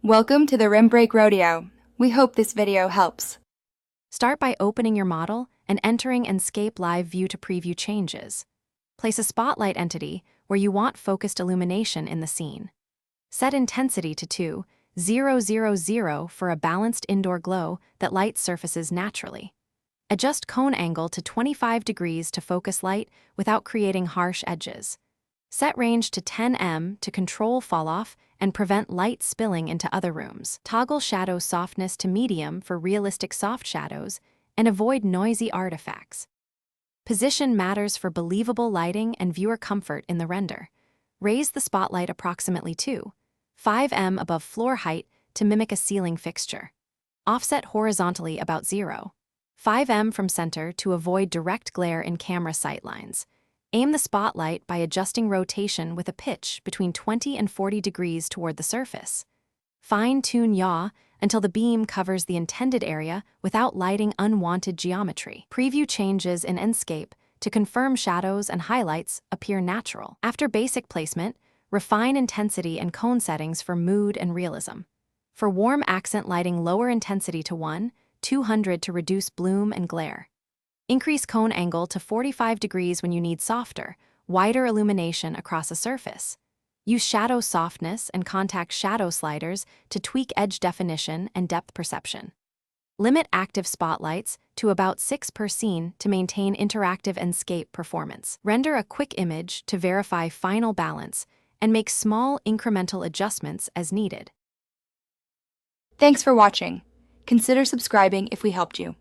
Welcome to the Rim Break Rodeo. We hope this video helps. Start by opening your model and entering Enscape Live View to preview changes. Place a spotlight entity where you want focused illumination in the scene. Set intensity to 2,000 for a balanced indoor glow that lights surfaces naturally. Adjust cone angle to 25 degrees to focus light without creating harsh edges. Set range to 10 to control falloff and prevent light spilling into other rooms. Toggle shadow softness to medium for realistic soft shadows and avoid noisy artifacts. Position matters for believable lighting and viewer comfort in the render. Raise the spotlight approximately 2.5 above floor height to mimic a ceiling fixture. Offset horizontally about 0.5 from center to avoid direct glare in camera sightlines. Aim the spotlight by adjusting rotation with a pitch between 20 and 40 degrees toward the surface. Fine-tune yaw until the beam covers the intended area without lighting unwanted geometry. Preview changes in Enscape to confirm shadows and highlights appear natural. After basic placement, refine intensity and cone settings for mood and realism. For warm accent lighting, lower intensity to 1,200 to reduce bloom and glare. Increase cone angle to 45 degrees when you need softer, wider illumination across a surface. Use shadow softness and contact shadow sliders to tweak edge definition and depth perception. Limit active spotlights to about 6 per scene to maintain interactive Enscape performance. Render a quick image to verify final balance and make small incremental adjustments as needed. Thanks for watching. Consider subscribing if we helped you.